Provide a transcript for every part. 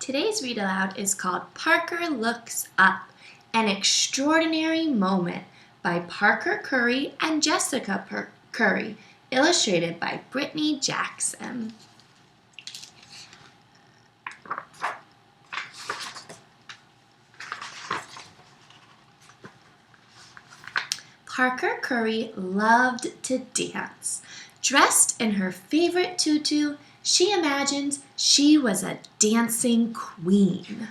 Today's read aloud is called Parker Looks Up, an Extraordinary Moment by Parker Curry and Jessica Curry, illustrated by Brittany Jackson. Parker Curry loved to dance. Dressed in her favorite tutu, she imagined she was a dancing queen.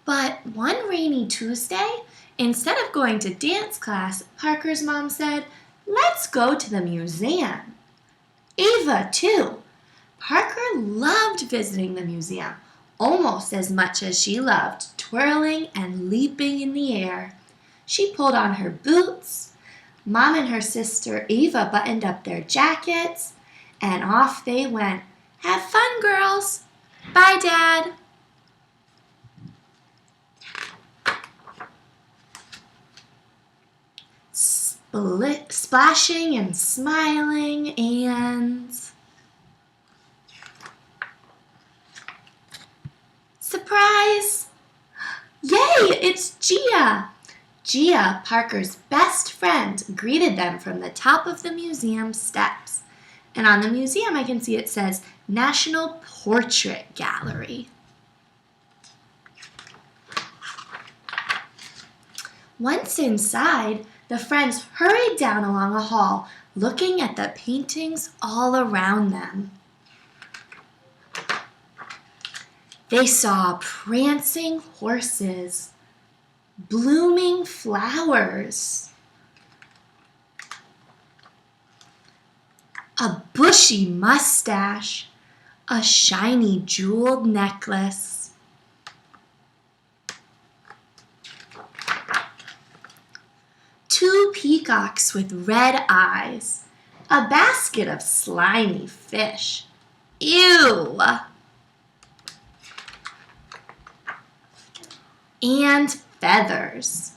But one rainy Tuesday, instead of going to dance class, Parker's mom said, "Let's go to the museum." Ava, too. Parker loved visiting the museum, almost as much as she loved twirling and leaping in the air. She pulled on her boots. Mom and her sister Ava buttoned up their jackets, and off they went. "Have fun, girls." "Bye, Dad." Splashing and smiling and... Surprise! Yay, it's Gia! Gia, Parker's best friend, greeted them from the top of the museum steps. And on the museum I can see it says National Portrait Gallery. Once inside, the friends hurried down along a hall, looking at the paintings all around them. They saw prancing horses, blooming flowers, a bushy mustache, a shiny jeweled necklace, two peacocks with red eyes, a basket of slimy fish. Ew! And feathers.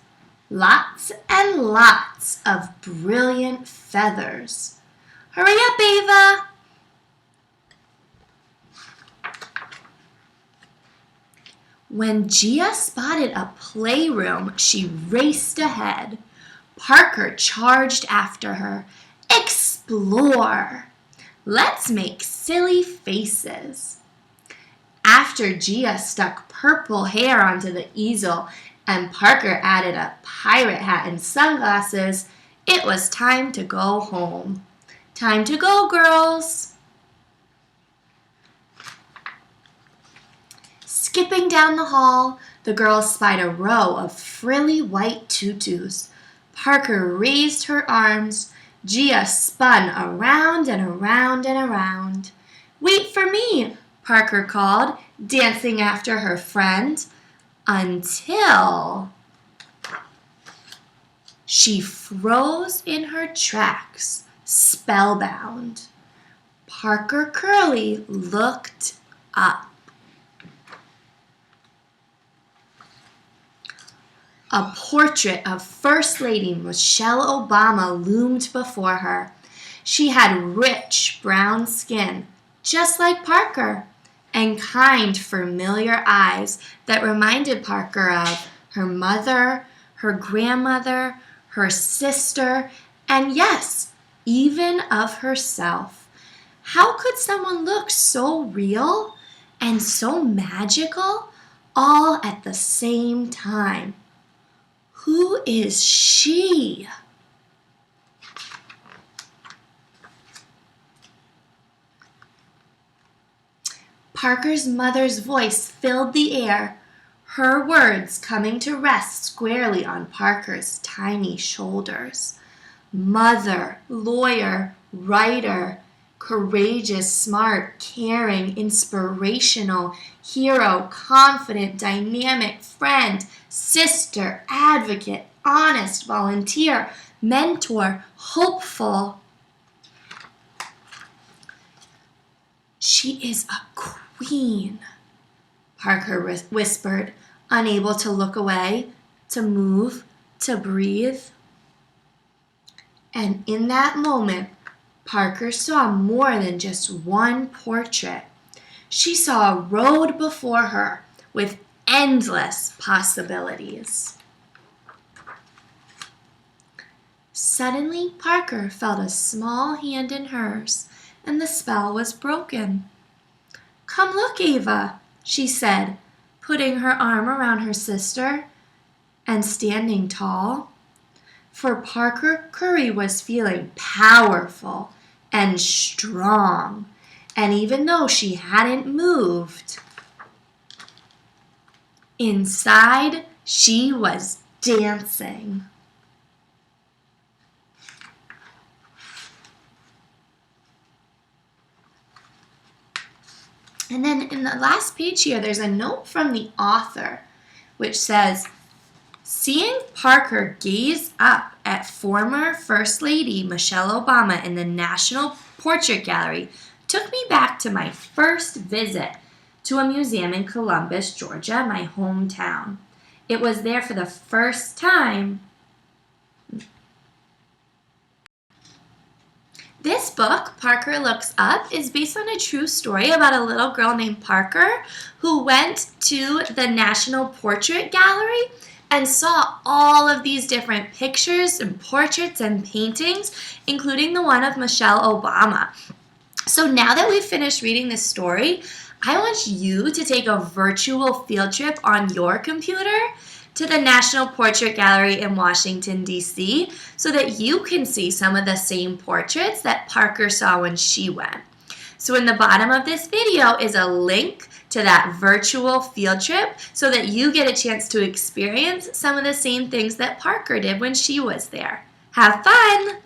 Lots and lots of brilliant feathers. Hurry up, Ava! When Gia spotted a playroom, she raced ahead. Parker charged after her. Explore! Let's make silly faces. After Gia stuck purple hair onto the easel and Parker added a pirate hat and sunglasses, it was time to go home. Time to go, girls! Skipping down the hall, the girls spied a row of frilly white tutus. Parker raised her arms. Gia spun around and around and around. "Wait for me," Parker called, dancing after her friend, until she froze in her tracks, spellbound. Parker Curly looked up. A portrait of First Lady Michelle Obama loomed before her. She had rich brown skin, just like Parker, and kind, familiar eyes that reminded Parker of her mother, her grandmother, her sister, and yes, even of herself. How could someone look so real and so magical all at the same time? Who is she? Parker's mother's voice filled the air, her words coming to rest squarely on Parker's tiny shoulders. Mother, lawyer, writer, courageous, smart, caring, inspirational, hero, confident, dynamic, friend, sister, advocate, honest, volunteer, mentor, hopeful. "She is a queen," Parker whispered, unable to look away, to move, to breathe. And in that moment, Parker saw more than just one portrait. She saw a road before her with endless possibilities. Suddenly, Parker felt a small hand in hers, and the spell was broken. "Come look, Ava," she said, putting her arm around her sister and standing tall. For Parker Curry was feeling powerful and strong, and even though she hadn't moved, inside she was dancing. And then in the last page here, there's a note from the author which says, "Seeing Parker gaze up at former First Lady Michelle Obama in the National Portrait Gallery took me back to my first visit to a museum in Columbus, Georgia, my hometown. It was there for the first time." This book, Parker Looks Up, is based on a true story about a little girl named Parker who went to the National Portrait Gallery and saw all of these different pictures and portraits and paintings, including the one of Michelle Obama. So now that we've finished reading this story, I want you to take a virtual field trip on your computer to the National Portrait Gallery in Washington, D.C., so that you can see some of the same portraits that Parker saw when she went. So in the bottom of this video is a link to that virtual field trip so that you get a chance to experience some of the same things that Parker did when she was there. Have fun!